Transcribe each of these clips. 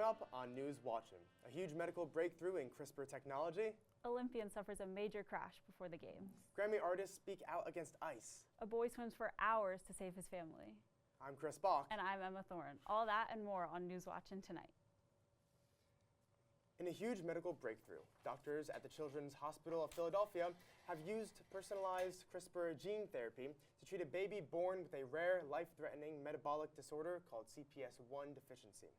up on News Watching, a huge medical breakthrough in CRISPR technology. Olympian suffers a major crash before the games. Grammy artists speak out against ICE. A boy swims for hours to save his family. I'm Chris Bach. And I'm Emma Thorne. All that and more on News Watching tonight. In a huge medical breakthrough, doctors at the Children's Hospital of Philadelphia have used personalized CRISPR gene therapy to treat a baby born with a rare, life-threatening metabolic disorder called CPS1 deficiency.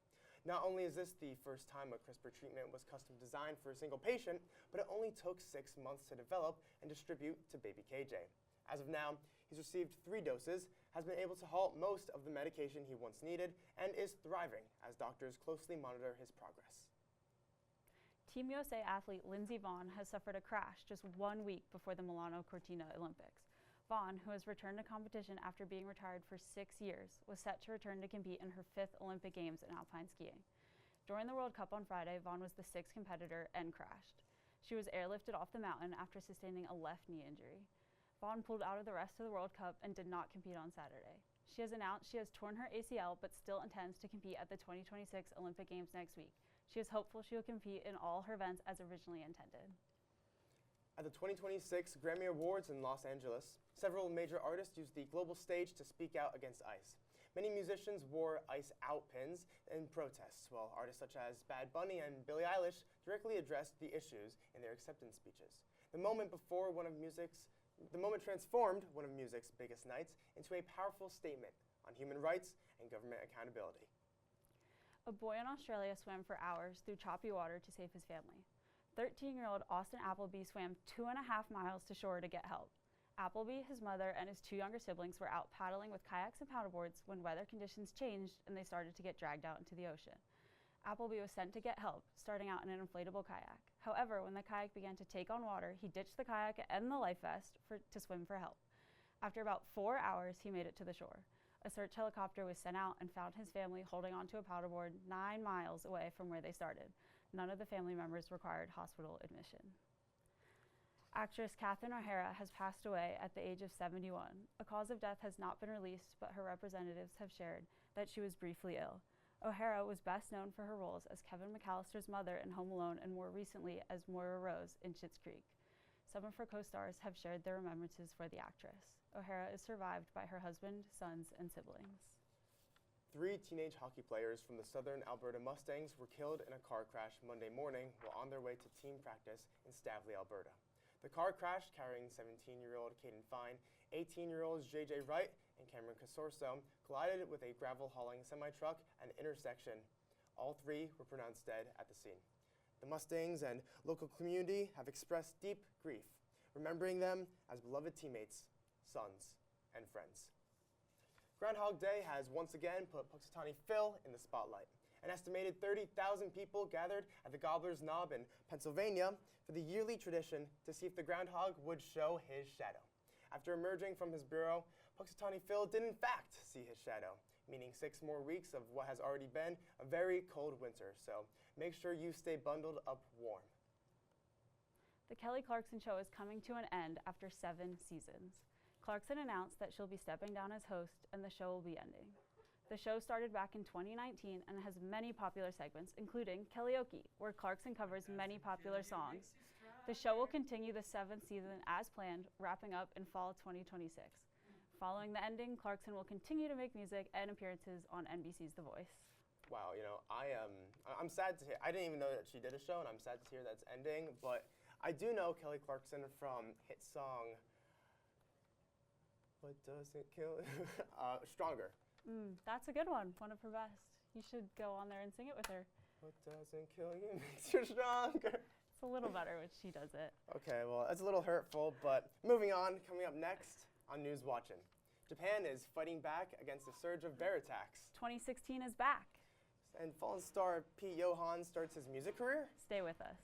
Not only is this the first time a CRISPR treatment was custom designed for a single patient, but it only took 6 months to develop and distribute to baby KJ. As of now, he's received 3 doses, has been able to halt most of the medication he once needed, and is thriving as doctors closely monitor his progress. Team USA athlete Lindsey Vonn has suffered a crash just 1 week before the Milano Cortina Olympics. Vonn, who has returned to competition after being retired for 6 years, was set to return to compete in her 5th Olympic Games in alpine skiing. During the World Cup on Friday, Vonn was the 6th competitor and crashed. She was airlifted off the mountain after sustaining a left knee injury. Vonn pulled out of the rest of the World Cup and did not compete on Saturday. She has announced she has torn her ACL but still intends to compete at the 2026 Olympic Games next week. She is hopeful she will compete in all her events as originally intended. At the 2026 Grammy Awards in Los Angeles, several major artists used the global stage to speak out against ICE. Many musicians wore ICE out pins in protests, while artists such as Bad Bunny and Billie Eilish directly addressed the issues in their acceptance speeches. The moment transformed one of music's biggest nights into a powerful statement on human rights and government accountability. A boy in Australia swam for hours through choppy water to save his family. 13-year-old Austin Appleby swam 2.5 miles to shore to get help. Appleby, his mother, and his 2 younger siblings were out paddling with kayaks and paddleboards when weather conditions changed and they started to get dragged out into the ocean. Appleby was sent to get help, starting out in an inflatable kayak. However, when the kayak began to take on water, he ditched the kayak and the life vest to swim for help. After about 4 hours, he made it to the shore. A search helicopter was sent out and found his family holding onto a paddleboard 9 miles away from where they started. None of the family members required hospital admission. Actress Catherine O'Hara has passed away at the age of 71. A cause of death has not been released, but her representatives have shared that she was briefly ill. O'Hara was best known for her roles as Kevin McAllister's mother in Home Alone and more recently as Moira Rose in Schitt's Creek. Some of her co-stars have shared their remembrances for the actress. O'Hara is survived by her husband, sons, and siblings. 3 teenage hockey players from the Southern Alberta Mustangs were killed in a car crash Monday morning while on their way to team practice in Stavely, Alberta. The car crash carrying 17-year-old Caden Fine, 18-year-olds JJ Wright and Cameron Casorso collided with a gravel-hauling semi-truck at an intersection. All 3 were pronounced dead at the scene. The Mustangs and local community have expressed deep grief, remembering them as beloved teammates, sons, and friends. Groundhog Day has once again put Punxsutawney Phil in the spotlight. An estimated 30,000 people gathered at the Gobbler's Knob in Pennsylvania for the yearly tradition to see if the groundhog would show his shadow. After emerging from his burrow, Punxsutawney Phil did in fact see his shadow, meaning 6 more weeks of what has already been a very cold winter, so make sure you stay bundled up warm. The Kelly Clarkson Show is coming to an end after 7 seasons. Clarkson announced that she'll be stepping down as host and the show will be ending. The show started back in 2019 and has many popular segments, including Kellyoke, where Clarkson covers many popular songs. The show will continue the 7th season as planned, wrapping up in fall 2026. Following the ending, Clarkson will continue to make music and appearances on NBC's The Voice. Wow, you know, I'm sad to hear. I didn't even know that she did a show, and I'm sad to hear that's ending. But I do know Kelly Clarkson from hit song "What Doesn't Kill," "Stronger." That's a good one of her best. You should go on there and sing it with her. What doesn't kill you makes you stronger. It's a little better when she does it. Okay, well, that's a little hurtful, but moving on, coming up next on News Watching. Japan is fighting back against a surge of bear attacks. 2016 is back. And fallen star Pete Johann starts his music career. Stay with us.